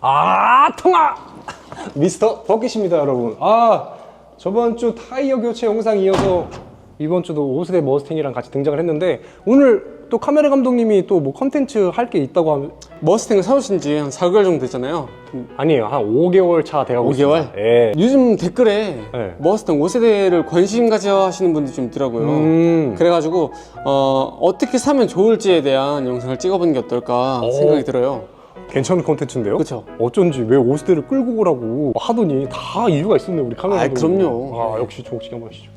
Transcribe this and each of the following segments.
통화! 미스터 버킷입니다, 여러분. 저번 주 타이어 교체 영상 이어서 이번 주도 5세대 머스탱이랑 같이 등장을 했는데, 오늘 또 카메라 감독님이 또 뭐 컨텐츠 할 게 있다고 하면. 머스탱을 사오신 지 한 4개월 정도 됐잖아요. 아니에요, 한 5개월 차 돼가고 5개월? 있습니다. 예. 요즘 댓글에 네. 머스탱 5세대를 관심 가져 하시는 분들이 좀 있더라고요. 그래가지고 어떻게 사면 좋을지에 대한 영상을 찍어보는 게 어떨까 생각이 들어요. 괜찮은 컨텐츠인데요? 그쵸? 어쩐지 왜 5세대를 끌고 오라고 하더니 다 이유가 있었네, 우리 카메라 감독님. 그럼요. 역시 종욱씨 한번 하시죠.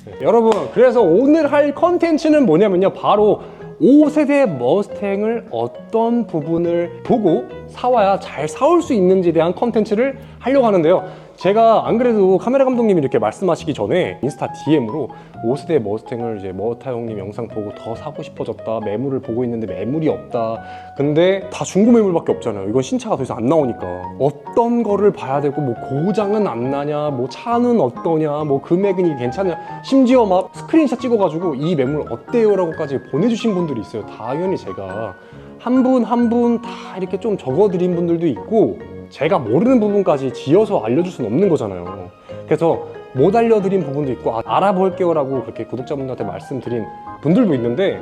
네. 여러분, 그래서 오늘 할 컨텐츠는 뭐냐면요, 바로 5세대 머스탱을 어떤 부분을 보고 사와야 잘 사올 수 있는지에 대한 컨텐츠를 하려고 하는데요. 제가 안 그래도 카메라 감독님이 이렇게 말씀하시기 전에 인스타 DM으로 5세대 머스탱을 이제 머타 형님 영상 보고 더 사고 싶어졌다, 매물을 보고 있는데 매물이 없다, 근데 다 중고 매물밖에 없잖아요. 이건 신차가 더 이상 안 나오니까 어떤 거를 봐야 되고, 뭐 고장은 안 나냐, 뭐 차는 어떠냐, 뭐 금액은 괜찮냐, 심지어 막 스크린샷 찍어가지고 이 매물 어때요? 라고까지 보내주신 분들이 있어요. 당연히 제가 한 분 한 분 다 이렇게 좀 적어드린 분들도 있고, 제가 모르는 부분까지 지어서 알려줄 수는 없는 거잖아요. 그래서 못 알려드린 부분도 있고, 알아볼게요 라고 그렇게 구독자분들한테 말씀드린 분들도 있는데,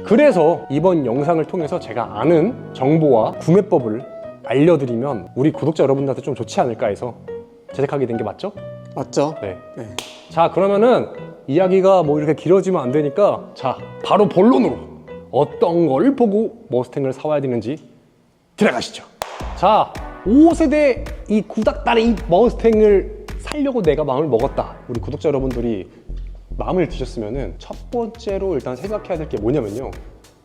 그래서 이번 영상을 통해서 제가 아는 정보와 구매법을 알려드리면 우리 구독자 여러분들한테 좀 좋지 않을까 해서 제작하게 된 게 맞죠? 맞죠? 네. 네. 자, 그러면은 이야기가 뭐 이렇게 길어지면 안 되니까, 자, 바로 본론으로 어떤 걸 보고 머스탱을 사와야 되는지 들어가시죠. 자, 5세대 이 구닥다리 이 머스탱을 살려고 내가 마음을 먹었다. 우리 구독자 여러분들이 마음을 드셨으면은 첫 번째로 일단 생각해야 될 게 뭐냐면요,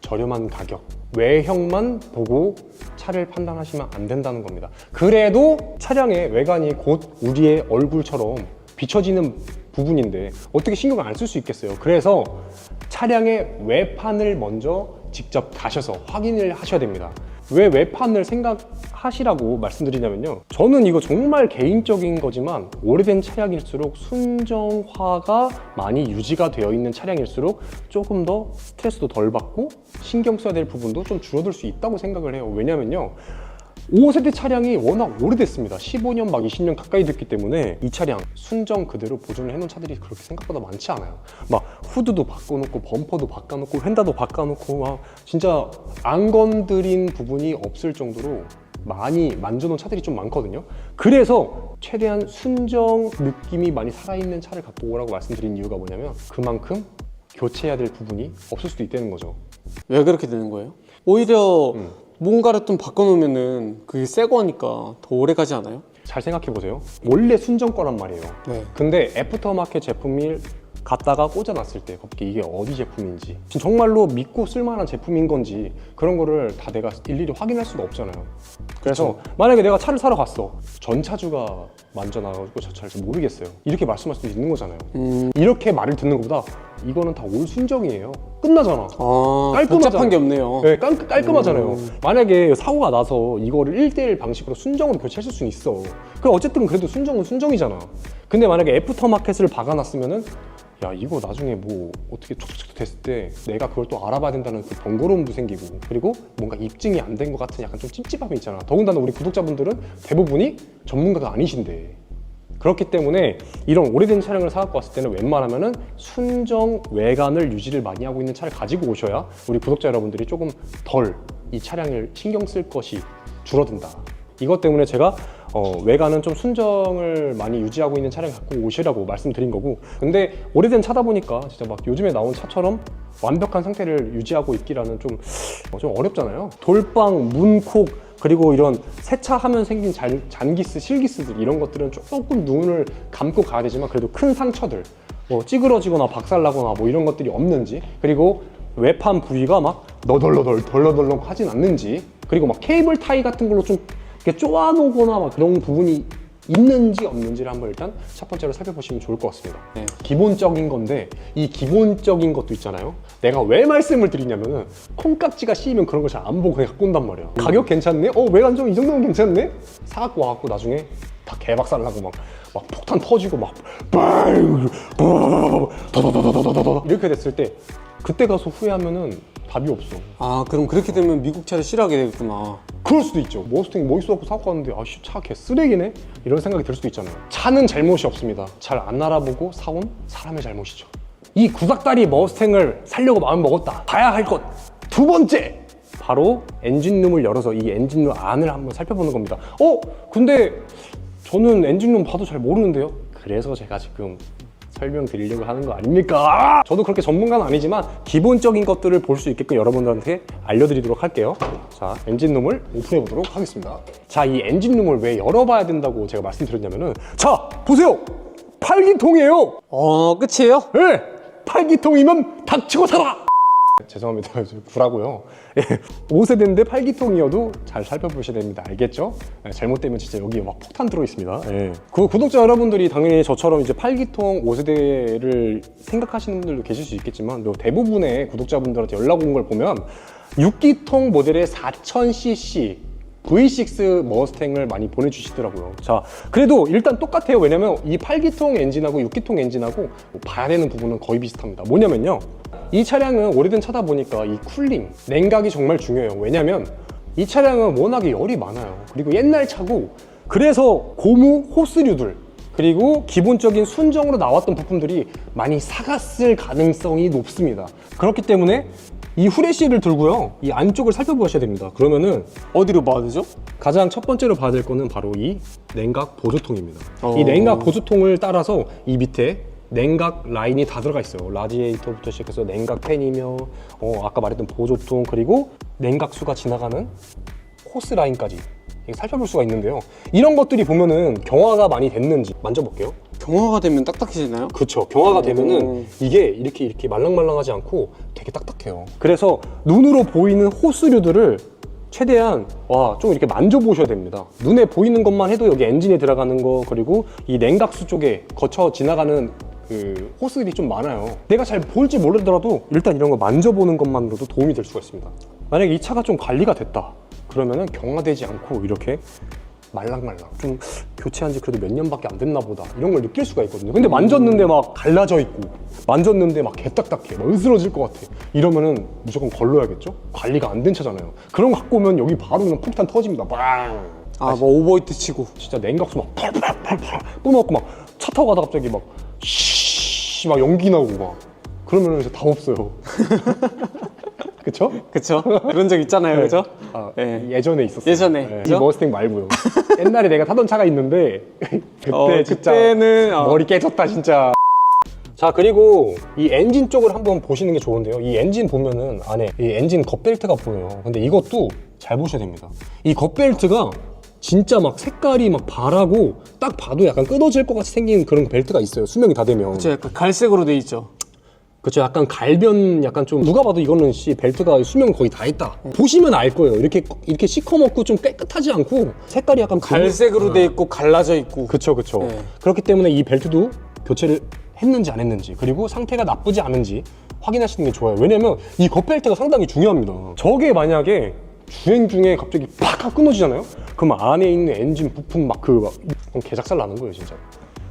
저렴한 가격, 외형만 보고 차를 판단하시면 안 된다는 겁니다. 그래도 차량의 외관이 곧 우리의 얼굴처럼 비춰지는 부분인데 어떻게 신경을 안 쓸 수 있겠어요. 그래서 차량의 외판을 먼저 직접 가셔서 확인을 하셔야 됩니다. 왜 외판을 생각하시라고 말씀드리냐면요, 저는 이거 정말 개인적인 거지만 오래된 차량일수록 순정화가 많이 유지가 되어 있는 차량일수록 조금 더 스트레스도 덜 받고 신경 써야 될 부분도 좀 줄어들 수 있다고 생각을 해요. 왜냐면요, 5세대 차량이 워낙 오래됐습니다. 15년 막 20년 가까이 됐기 때문에 이 차량 순정 그대로 보존을 해놓은 차들이 그렇게 생각보다 많지 않아요. 막 후드도 바꿔놓고 범퍼도 바꿔놓고 휀다도 바꿔놓고 막 진짜 안 건드린 부분이 없을 정도로 많이 만져놓은 차들이 좀 많거든요. 그래서 최대한 순정 느낌이 많이 살아있는 차를 갖고 오라고 말씀드린 이유가 뭐냐면, 그만큼 교체해야 될 부분이 없을 수도 있다는 거죠. 왜 그렇게 되는 거예요? 오히려 뭔가를 좀 바꿔놓으면은 그게 새 거니까 더 오래 가지 않아요? 잘 생각해보세요. 원래 순정 거란 말이에요. 네. 근데 애프터마켓 제품을 갖다가 꽂아놨을 때 갑자기 이게 어디 제품인지, 정말로 믿고 쓸만한 제품인 건지 그런 거를 다 내가 일일이 확인할 수가 없잖아요. 그래서 만약에 내가 차를 사러 갔어, 전 차주가 만져놔가지고 저 차를 잘 모르겠어요, 이렇게 말씀할 수도 있는 거잖아요. 이렇게 말을 듣는 것보다 이거는 다 올 순정이에요, 끝나잖아. 깔끔하잖아. 복잡한 게 없네요. 네, 깔끔하잖아요. 만약에 사고가 나서 이거를 1대1 방식으로 순정으로 교체했을 수는 있어. 그럼 어쨌든 그래도 순정은 순정이잖아. 근데 만약에 애프터마켓을 박아놨으면은, 야, 이거 나중에 뭐 어떻게 촉촉촉 됐을 때 내가 그걸 또 알아봐야 된다는 그 번거로움도 생기고, 그리고 뭔가 입증이 안 된 것 같은 약간 좀 찝찝함이 있잖아. 더군다나 우리 구독자분들은 대부분이 전문가가 아니신데, 그렇기 때문에 이런 오래된 차량을 사갖고 왔을 때는 웬만하면은 순정 외관을 유지를 많이 하고 있는 차를 가지고 오셔야 우리 구독자 여러분들이 조금 덜 이 차량을 신경 쓸 것이 줄어든다. 이것 때문에 제가 외관은 좀 순정을 많이 유지하고 있는 차량 갖고 오시라고 말씀드린 거고, 근데 오래된 차다 보니까 진짜 막 요즘에 나온 차처럼 완벽한 상태를 유지하고 있기라는 좀 어렵잖아요. 돌방, 문콕, 그리고 이런 세차하면 생긴 잔기스, 실기스들, 이런 것들은 조금 눈을 감고 가야 되지만 그래도 큰 상처들, 뭐 찌그러지거나 박살나거나 뭐 이런 것들이 없는지, 그리고 외판 부위가 막 덜렁덜렁 하진 않는지, 그리고 막 케이블 타이 같은 걸로 좀 이렇게 쪼아놓거나 막 그런 부분이 있는지 없는지를 한번 일단 첫 번째로 살펴보시면 좋을 것 같습니다. 네. 기본적인 건데, 이 기본적인 것도 있잖아요. 내가 왜 말씀을 드리냐면은 콩깍지가 씌이면 그런 걸 잘 안 보고 그냥 갖고 온단 말이야. 가격 괜찮네? 외관 좀 이 정도면 괜찮네? 사갖고 와갖고 나중에 다 개박살 나고 막 폭탄 터지고 막 이렇게 됐을 때 그때 가서 후회하면은 답이 없어. 아, 그럼 그렇게 되면 미국 차를 싫어하게 되겠구나. 그럴 수도 있죠. 머스탱이 멋있어갖고 사고 갔는데 아씨 차 개 쓰레기네? 이런 생각이 들 수도 있잖아요. 차는 잘못이 없습니다. 잘 안 알아보고 사온 사람의 잘못이죠. 이 구닥다리 머스탱을 살려고 마음 먹었다. 봐야 할 것 두 번째, 바로 엔진룸을 열어서 이 엔진룸 안을 한번 살펴보는 겁니다. 근데 저는 엔진룸 봐도 잘 모르는데요. 그래서 제가 지금 설명드리려고 하는 거 아닙니까? 저도 그렇게 전문가는 아니지만 기본적인 것들을 볼 수 있게끔 여러분들한테 알려드리도록 할게요. 자, 엔진룸을 오픈해 보도록 하겠습니다. 자, 이 엔진룸을 왜 열어봐야 된다고 제가 말씀드렸냐면은, 자, 보세요! 8기통이에요! 끝이에요? 네! 8기통이면 닥치고 살아! 죄송합니다. 구라고요. 5세대인데 8기통이어도 잘 살펴보셔야 됩니다. 알겠죠? 잘못되면 진짜 여기 막 폭탄 들어있습니다. 그 구독자 여러분들이 당연히 저처럼 이제 8기통 5세대를 생각하시는 분들도 계실 수 있겠지만 대부분의 구독자분들한테 연락 온 걸 보면 6기통 모델의 4000cc V6 머스탱을 많이 보내주시더라고요. 자, 그래도 일단 똑같아요. 왜냐면 이 8기통 엔진하고 6기통 엔진하고 봐야 되는 부분은 거의 비슷합니다. 뭐냐면요, 이 차량은 오래된 차다 보니까 이 쿨링, 냉각이 정말 중요해요. 왜냐면 이 차량은 워낙에 열이 많아요. 그리고 옛날 차고, 그래서 고무 호스류들 그리고 기본적인 순정으로 나왔던 부품들이 많이 삭았을 가능성이 높습니다. 그렇기 때문에 이 후레쉬를 들고요, 이 안쪽을 살펴보셔야 됩니다. 그러면은 어디로 봐야 되죠? 가장 첫 번째로 봐야 될 거는 바로 이 냉각 보조통입니다. 이 냉각 보조통을 따라서 이 밑에 냉각 라인이 다 들어가 있어요. 라디에이터부터 시작해서 냉각 팬이며 아까 말했던 보조통, 그리고 냉각수가 지나가는 호스 라인까지 살펴볼 수가 있는데요. 이런 것들이 보면은 경화가 많이 됐는지 만져볼게요. 경화가 되면 딱딱해지나요? 그렇죠. 경화가 되면은 이게 이렇게 말랑말랑하지 않고 되게 딱딱해요. 그래서 눈으로 보이는 호스류들을 최대한 좀 이렇게 만져보셔야 됩니다. 눈에 보이는 것만 해도 여기 엔진에 들어가는 거, 그리고 이 냉각수 쪽에 거쳐 지나가는 그 호스들이 좀 많아요. 내가 잘 볼지 모르더라도 일단 이런 거 만져보는 것만으로도 도움이 될 수가 있습니다. 만약에 이 차가 좀 관리가 됐다 그러면은 경화되지 않고 이렇게 말랑말랑, 좀 교체한 지 그래도 몇 년밖에 안 됐나 보다, 이런 걸 느낄 수가 있거든요. 근데 만졌는데 막 갈라져 있고, 만졌는데 막 개딱딱해, 막 으스러질 것 같아, 이러면은 무조건 걸러야겠죠? 관리가 안 된 차잖아요. 그런 거 갖고 오면 여기 바로 그냥 폭탄 터집니다. 빵! 뭐 오버히트 치고. 진짜 냉각수 막 팔팔팔팔 뿜어갖고 막 차 타고 가다가 갑자기 막 쉬 막 연기 나고 막 그러면은 이제 답 없어요. 그쵸? 그쵸? 그런 적 있잖아요. 그죠? 네. 예전에 있었어요. 예전에. 네. 이 머스탱 말고요. 옛날에 내가 타던 차가 있는데 그때 진짜 그때는 머리 깨졌다 진짜. 자, 그리고 이 엔진 쪽을 한번 보시는 게 좋은데요. 이 엔진 보면은 안에 이 엔진 겉벨트가 보여요. 근데 이것도 잘 보셔야 됩니다. 이 겉벨트가 진짜 막 색깔이 막 바라고 딱 봐도 약간 끊어질 것 같이 생긴 그런 벨트가 있어요. 수명이 다 되면. 그쵸, 약간 갈색으로 돼 있죠. 그렇죠. 약간 갈변, 약간 좀 누가 봐도 이거는 벨트가 수명 거의 다 했다. 보시면 알 거예요. 이렇게 시커멓고 좀 깨끗하지 않고 색깔이 약간 갈색으로 돼 있고 갈라져 있고. 그쵸. 네. 그렇기 때문에 이 벨트도 교체를 했는지 안 했는지, 그리고 상태가 나쁘지 않은지 확인하시는 게 좋아요. 왜냐면 이 겉벨트가 상당히 중요합니다. 저게 만약에 주행 중에 갑자기 팍 하고 끊어지잖아요? 그럼 안에 있는 엔진 부품 개작살 나는 거예요, 진짜.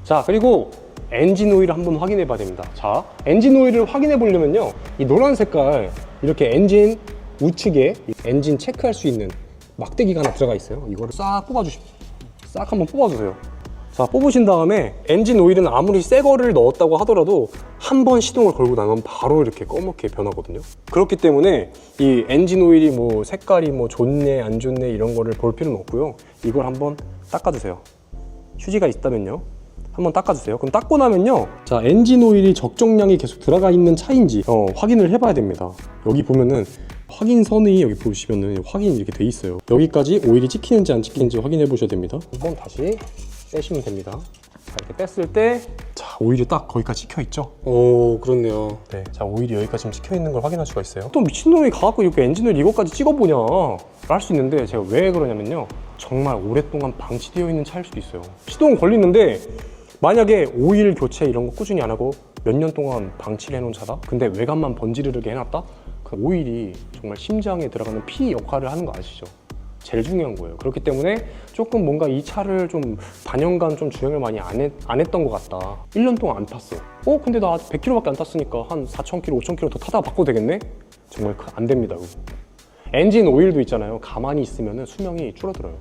자, 그리고 엔진 오일을 한번 확인해 봐야 됩니다. 자, 엔진 오일을 확인해 보려면요, 이 노란 색깔 이렇게 엔진 우측에 엔진 체크할 수 있는 막대기가 하나 들어가 있어요. 이거를 싹 뽑아주십시오. 싹 한번 뽑아주세요. 자, 뽑으신 다음에 엔진 오일은 아무리 새 거를 넣었다고 하더라도 한 번 시동을 걸고 나면 바로 이렇게 검게 변하거든요. 그렇기 때문에 이 엔진 오일이 뭐 색깔이 뭐 좋네 안 좋네 이런 거를 볼 필요는 없고요. 이걸 한번 닦아주세요. 휴지가 있다면요, 한번 닦아주세요. 그럼 닦고 나면요, 자, 엔진 오일이 적정량이 계속 들어가 있는 차인지 확인을 해봐야 됩니다. 여기 보면은 확인선이 여기 보시면은 확인이 이렇게 돼 있어요. 여기까지 오일이 찍히는지 안 찍히는지 확인해 보셔야 됩니다. 한번 다시 빼시면 됩니다. 자, 이렇게 뺐을 때, 자, 오일이 딱 거기까지 찍혀 있죠. 오, 그렇네요. 네, 자, 오일이 여기까지 지금 찍혀 있는 걸 확인할 수가 있어요. 또 미친놈이 가갖고 이렇게 엔진오일 이것까지 찍어보냐 할 수 있는데, 제가 왜 그러냐면요, 정말 오랫동안 방치되어 있는 차일 수도 있어요. 시동 걸리는데 만약에 오일 교체 이런 거 꾸준히 안 하고 몇 년 동안 방치를 해놓은 차다? 근데 외관만 번지르르게 해놨다? 그 오일이 정말 심장에 들어가는 피 역할을 하는 거 아시죠? 제일 중요한 거예요. 그렇기 때문에 조금 뭔가 이 차를 좀 반년간 좀 주행을 많이 안 했던 것 같다. 1년 동안 안 탔어. 근데 나 아직 100km밖에 안 탔으니까 한 4,000km, 5,000km 더 타다가 바꿔도 되겠네? 정말 안 됩니다. 그거. 엔진 오일도 있잖아요. 가만히 있으면 수명이 줄어들어요.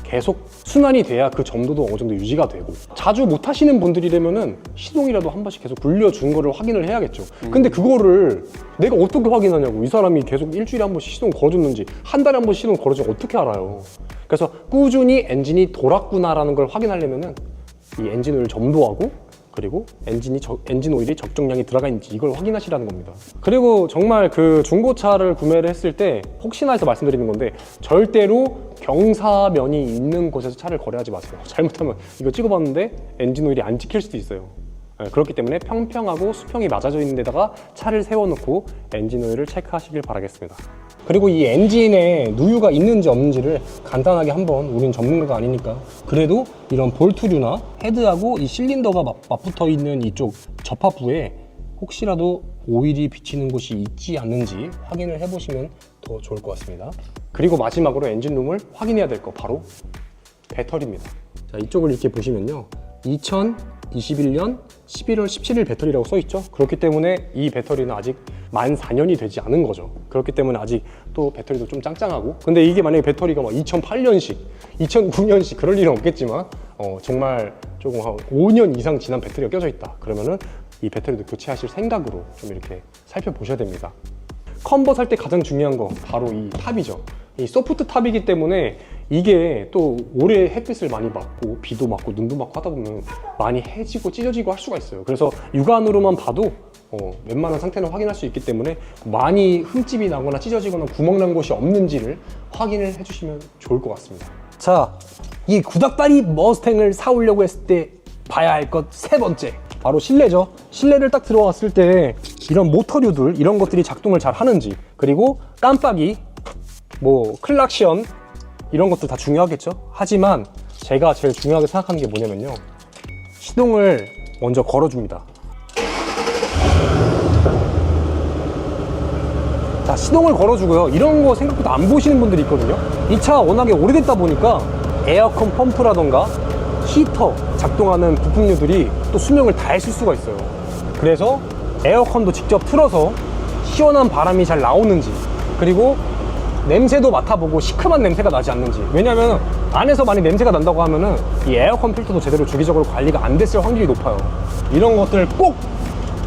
계속 순환이 돼야 그 점도도 어느 정도 유지가 되고, 자주 못 하시는 분들이라면은 시동이라도 한 번씩 계속 굴려준 거를 확인을 해야겠죠. 근데 그거를 내가 어떻게 확인하냐고. 이 사람이 계속 일주일에 한 번씩 시동 걸어줬는지, 한 달에 한 번씩 시동 걸어주면 어떻게 알아요. 그래서 꾸준히 엔진이 돌았구나라는 걸 확인하려면은 이 엔진 오일 점도하고, 그리고 엔진 오일이 적정량이 들어가 있는지 이걸 확인하시라는 겁니다. 그리고 정말 그 중고차를 구매를 했을 때 혹시나 해서 말씀드리는 건데, 절대로 경사면이 있는 곳에서 차를 거래하지 마세요. 잘못하면 이거 찍어봤는데 엔진 오일이 안 찍힐 수도 있어요. 그렇기 때문에 평평하고 수평이 맞아져 있는 데다가 차를 세워놓고 엔진 오일을 체크하시길 바라겠습니다. 그리고 이 엔진에 누유가 있는지 없는지를 간단하게 한번, 우린 전문가가 아니니까 그래도 이런 볼트류나 헤드하고 이 실린더가 맞붙어 있는 이쪽 접합부에 혹시라도 오일이 비치는 곳이 있지 않는지 확인을 해보시면 더 좋을 것 같습니다. 그리고 마지막으로 엔진룸을 확인해야 될 거, 바로 배터리입니다. 자, 이쪽을 이렇게 보시면요, 2021년 11월 17일 배터리라고 써있죠. 그렇기 때문에 이 배터리는 아직 만 4년이 되지 않은 거죠. 그렇기 때문에 아직 또 배터리도 좀 짱짱하고, 근데 이게 만약에 배터리가 막 2008년식, 2009년식 그럴 일은 없겠지만 정말 조금 한 5년 이상 지난 배터리가 껴져 있다 그러면은 이 배터리도 교체하실 생각으로 좀 이렇게 살펴보셔야 됩니다. 컨버스 할 때 가장 중요한 거 바로 이 탑이죠. 이 소프트 탑이기 때문에 이게 또 오래 햇빛을 많이 맞고 비도 맞고 눈도 맞고 하다 보면 많이 해지고 찢어지고 할 수가 있어요. 그래서 육안으로만 봐도 웬만한 상태는 확인할 수 있기 때문에 많이 흠집이 나거나 찢어지거나 구멍 난 곳이 없는지를 확인을 해주시면 좋을 것 같습니다. 자, 이 구닥다리 머스탱을 사오려고 했을 때 봐야 할 것 세 번째, 바로 실내죠. 실내를 딱 들어왔을 때 이런 모터류들, 이런 것들이 작동을 잘 하는지, 그리고 깜빡이, 뭐 클락션, 이런 것도 다 중요하겠죠. 하지만 제가 제일 중요하게 생각하는 게 뭐냐면요, 시동을 먼저 걸어줍니다. 자, 시동을 걸어주고요. 이런 거 생각보다 안 보시는 분들이 있거든요. 이 차 워낙에 오래됐다 보니까 에어컨 펌프라던가 히터 작동하는 부품류들이 또 수명을 다 했을 수가 있어요. 그래서 에어컨도 직접 틀어서 시원한 바람이 잘 나오는지, 그리고 냄새도 맡아보고 시큼한 냄새가 나지 않는지. 왜냐면 안에서 많이 냄새가 난다고 하면은 이 에어컨 필터도 제대로 주기적으로 관리가 안 됐을 확률이 높아요. 이런 것들 꼭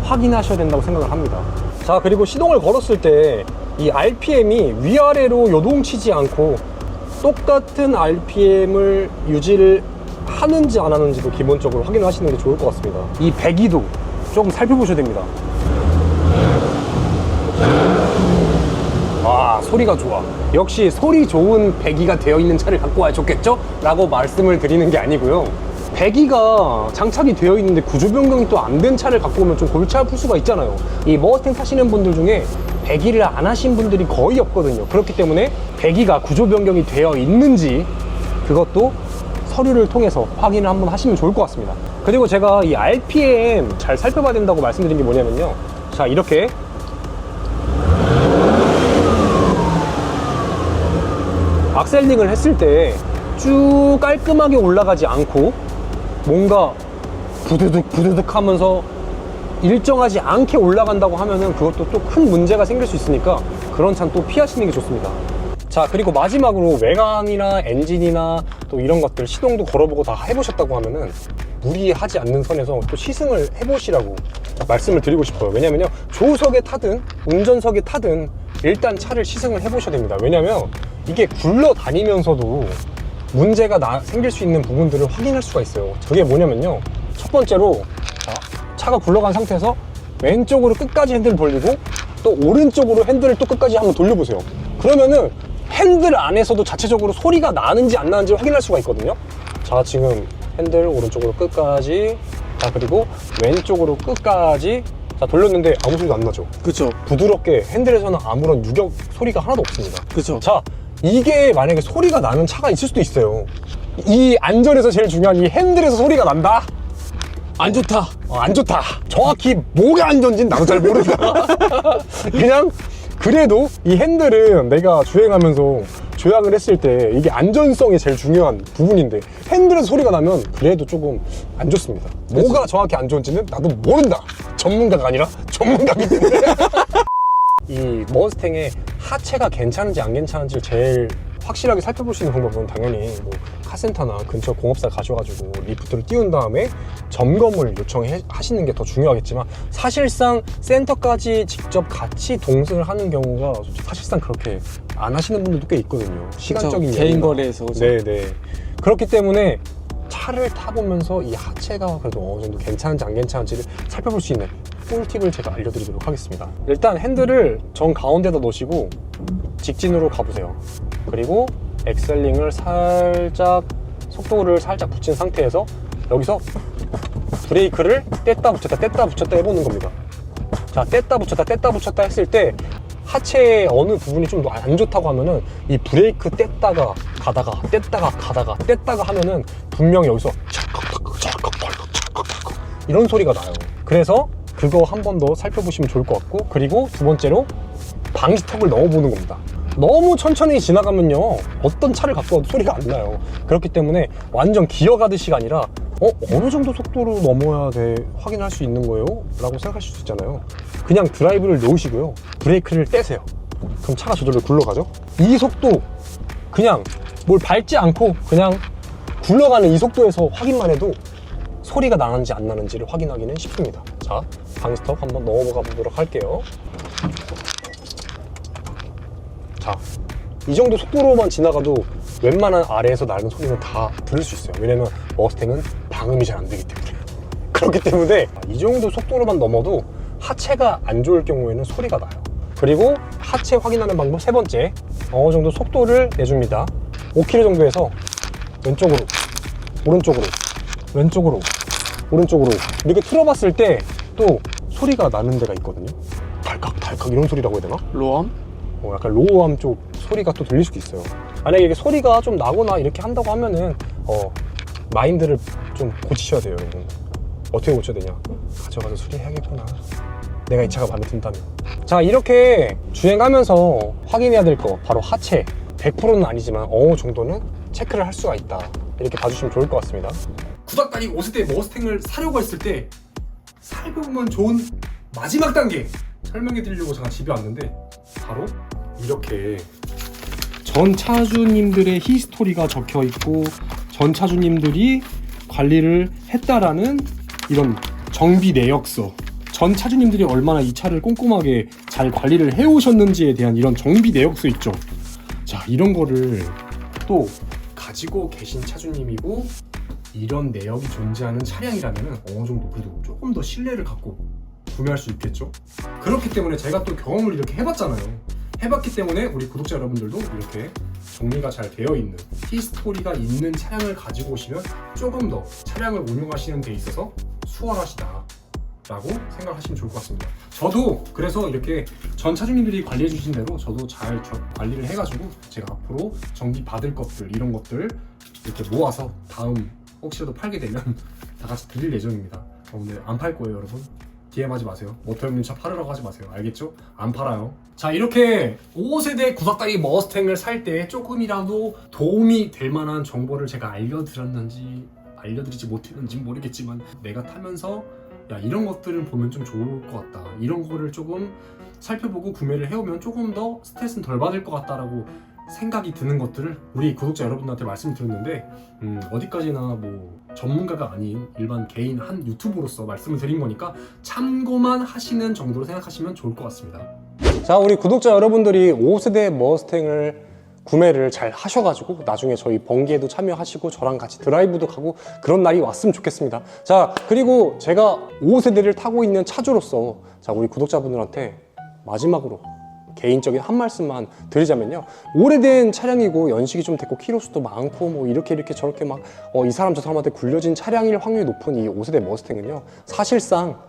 확인하셔야 된다고 생각을 합니다. 자, 그리고 시동을 걸었을 때 이 RPM이 위아래로 요동치지 않고 똑같은 RPM을 유지를 하는지 안 하는지도 기본적으로 확인하시는 게 좋을 것 같습니다. 이 배기도 조금 살펴보셔야 됩니다. 아, 소리가 좋아. 역시 소리 좋은 배기가 되어 있는 차를 갖고 와야 좋겠죠? 라고 말씀을 드리는 게 아니고요, 배기가 장착이 되어 있는데 구조 변경이 또 안 된 차를 갖고 오면 좀 골치 아플 수가 있잖아요. 이 머스탱 타시는 분들 중에 배기를 안 하신 분들이 거의 없거든요. 그렇기 때문에 배기가 구조 변경이 되어 있는지 그것도 서류를 통해서 확인을 한번 하시면 좋을 것 같습니다. 그리고 제가 이 RPM 잘 살펴봐야 된다고 말씀드린 게 뭐냐면요, 자, 이렇게 악셀링을 했을 때 쭉 깔끔하게 올라가지 않고 뭔가 부드득 부드득 하면서 일정하지 않게 올라간다고 하면은 그것도 또 큰 문제가 생길 수 있으니까 그런 차는 또 피하시는 게 좋습니다. 자, 그리고 마지막으로 외관이나 엔진이나 또 이런 것들 시동도 걸어보고 다 해보셨다고 하면은 무리하지 않는 선에서 또 시승을 해보시라고 말씀을 드리고 싶어요. 왜냐면요, 조수석에 타든 운전석에 타든 일단 차를 시승을 해보셔야 됩니다. 왜냐면 이게 굴러다니면서도 문제가 생길 수 있는 부분들을 확인할 수가 있어요. 그게 뭐냐면요, 첫 번째로 차가 굴러간 상태에서 왼쪽으로 끝까지 핸들을 돌리고 또 오른쪽으로 핸들을 또 끝까지 한번 돌려보세요. 그러면은 핸들 안에서도 자체적으로 소리가 나는지 안 나는지 확인할 수가 있거든요. 자, 지금 핸들 오른쪽으로 끝까지, 자, 그리고 왼쪽으로 끝까지, 자, 돌렸는데 아무 소리도 안 나죠. 그쵸. 부드럽게 핸들에서는 아무런 유격 소리가 하나도 없습니다. 그쵸. 자, 이게 만약에 소리가 나는 차가 있을 수도 있어요. 이 안전에서 제일 중요한 이 핸들에서 소리가 난다? 안 좋다. 안 좋다. 정확히 뭐가 안 좋은지는 나도 잘 모른다. 그냥 그래도 이 핸들은 내가 주행하면서 조향을 했을 때 이게 안전성이 제일 중요한 부분인데 핸들에서 소리가 나면 그래도 조금 안 좋습니다. 뭐가 정확히 안 좋은지는 나도 모른다. 전문가가 아니라 전문가이기 때문에. 이 머스탱의 하체가 괜찮은지 안 괜찮은지를 제일 확실하게 살펴볼 수 있는 방법은 당연히 뭐 카센터나 근처 공업사 가셔가지고 리프트를 띄운 다음에 점검을 요청하시는 게 더 중요하겠지만 사실상 센터까지 직접 같이 동승을 하는 경우가 사실상 그렇게 안 하시는 분들도 꽤 있거든요. 시간적인 개인 여유나. 거래에서 그죠? 네네. 그렇기 때문에 차를 타보면서 이 하체가 그래도 어느 정도 괜찮은지 안 괜찮은지를 살펴볼 수 있는 꿀팁을 제가 알려드리도록 하겠습니다. 일단 핸들을 정 가운데다 놓으시고 직진으로 가보세요. 그리고 엑셀링을 살짝 속도를 살짝 붙인 상태에서 여기서 브레이크를 뗐다 붙였다 해보는 겁니다. 자, 뗐다 붙였다 했을 때 하체의 어느 부분이 좀 안 좋다고 하면은 이 브레이크 뗐다가 가다가 하면은 분명히 여기서 이런 소리가 나요. 그래서 그거 한 번 더 살펴보시면 좋을 것 같고, 그리고 두 번째로 방지턱을 넣어보는 겁니다. 너무 천천히 지나가면요 어떤 차를 갖고 와도 소리가 안 나요. 그렇기 때문에 완전 기어가듯이가 아니라 어느 정도 속도로 넘어야 돼 확인할 수 있는 거예요? 라고 생각하실 수 있잖아요. 그냥 드라이브를 놓으시고요 브레이크를 떼세요. 그럼 차가 저절로 굴러가죠. 이 속도 그냥 뭘 밟지 않고 그냥 굴러가는 이 속도에서 확인만 해도 소리가 나는지 안 나는지를 확인하기는 쉽습니다. 자, 방지턱 한번 넣어보가 보도록 할게요. 자, 이 정도 속도로만 지나가도 웬만한 아래에서 나는 소리는 다 들을 수 있어요. 왜냐면 머스탱은 방음이 잘 안 되기 때문에. 그렇기 때문에 이 정도 속도로만 넘어도 하체가 안 좋을 경우에는 소리가 나요. 그리고 하체 확인하는 방법 세 번째, 어느 정도 속도를 내줍니다. 5km 정도에서 왼쪽으로, 오른쪽으로, 왼쪽으로, 오른쪽으로 이렇게 틀어봤을 때 또 소리가 나는 데가 있거든요. 달칵달칵 이런 소리라고 해야 되나? 로암? 약간 로우함 쪽 소리가 또 들릴 수도 있어요. 만약에 이게 소리가 좀 나거나 이렇게 한다고 하면은 마인드를 좀 고치셔야 돼요, 여러분. 어떻게 고쳐야 되냐? 가져가서 수리해야겠구나. 내가 이 차가 마음에 든다면. 자, 이렇게 주행하면서 확인해야 될 거 바로 하체. 100%는 아니지만 어느 정도는 체크를 할 수가 있다. 이렇게 봐주시면 좋을 것 같습니다. 구닥다리 5세대 머스탱을 사려고 했을 때 살펴보면 좋은 마지막 단계 설명해 드리려고 제가 집에 왔는데, 바로 이렇게 전 차주님들의 히스토리가 적혀 있고 전 차주님들이 관리를 했다라는 이런 정비 내역서, 전 차주님들이 얼마나 이 차를 꼼꼼하게 잘 관리를 해오셨는지에 대한 이런 정비 내역서 있죠. 자, 이런 거를 또 가지고 계신 차주님이고 이런 내역이 존재하는 차량이라면 어느 정도 그래도 조금 더 신뢰를 갖고 구매할 수 있겠죠. 그렇기 때문에 제가 또 경험을 이렇게 해봤잖아요. 해봤기 때문에 우리 구독자 여러분들도 이렇게 정리가 잘 되어 있는 히스토리가 있는 차량을 가지고 오시면 조금 더 차량을 운용하시는 데 있어서 수월하시다 라고 생각하시면 좋을 것 같습니다. 저도 그래서 이렇게 전 차주님들이 관리해 주신 대로 저도 잘 관리를 해가지고 제가 앞으로 정비 받을 것들, 이런 것들 이렇게 모아서 다음 혹시라도 팔게 되면 다 같이 드릴 예정입니다. 근데 안 팔 거예요, 여러분. DM 하지 마세요. 모터형님 차 팔으라고 하지 마세요. 알겠죠? 안 팔아요. 자, 이렇게 5세대 구닥다리 머스탱을 살 때 조금이라도 도움이 될 만한 정보를 제가 알려드리지 못했는지 모르겠지만, 내가 타면서 야, 이런 것들은 보면 좀 좋을 것 같다, 이런 거를 조금 살펴보고 구매를 해오면 조금 더 스트레스는 덜 받을 것 같다라고 생각이 드는 것들을 우리 구독자 여러분들한테 말씀드렸는데, 어디까지나 뭐 전문가가 아닌 일반 개인 한 유튜버로서 말씀을 드린 거니까 참고만 하시는 정도로 생각하시면 좋을 것 같습니다. 자, 우리 구독자 여러분들이 5세대 머스탱을 구매를 잘 하셔가지고 나중에 저희 번개에도 참여하시고 저랑 같이 드라이브도 가고 그런 날이 왔으면 좋겠습니다. 자, 그리고 제가 5세대를 타고 있는 차주로서 자, 우리 구독자분들한테 마지막으로 개인적인 한 말씀만 드리자면요, 오래된 차량이고 연식이 좀 됐고 키로수도 많고 뭐 이렇게 저렇게 막 이 사람 저 사람한테 굴려진 차량일 확률이 높은 이 5세대 머스탱은요, 사실상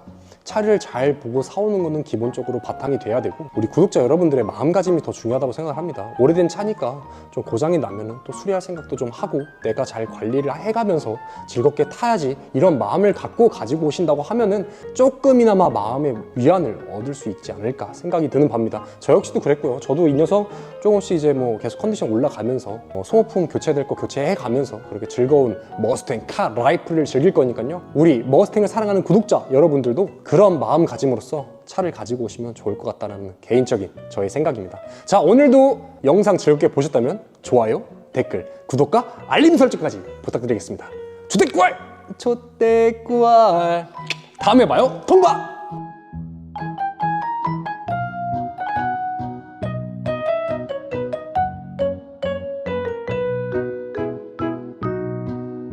차를 잘 보고 사오는 거는 기본적으로 바탕이 돼야 되고 우리 구독자 여러분들의 마음가짐이 더 중요하다고 생각을 합니다. 오래된 차니까 좀 고장이 나면은 또 수리할 생각도 좀 하고 내가 잘 관리를 해가면서 즐겁게 타야지 이런 마음을 갖고 가지고 오신다고 하면은 조금이나마 마음의 위안을 얻을 수 있지 않을까 생각이 드는 바입니다. 저 역시도 그랬고요. 저도 이 녀석 조금씩 이제 뭐 계속 컨디션 올라가면서 소모품 교체될 거 교체해 가면서 그렇게 즐거운 머스탱 카 라이프를 즐길 거니까요. 우리 머스탱을 사랑하는 구독자 여러분들도 그런 마음가짐으로써 차를 가지고 오시면 좋을 것 같다는 개인적인 저의 생각입니다. 자, 오늘도 영상 즐겁게 보셨다면 좋아요, 댓글, 구독과 알림 설정까지 부탁드리겠습니다. 조대꾸알! 조대꾸알! 다음에 봐요. 통과!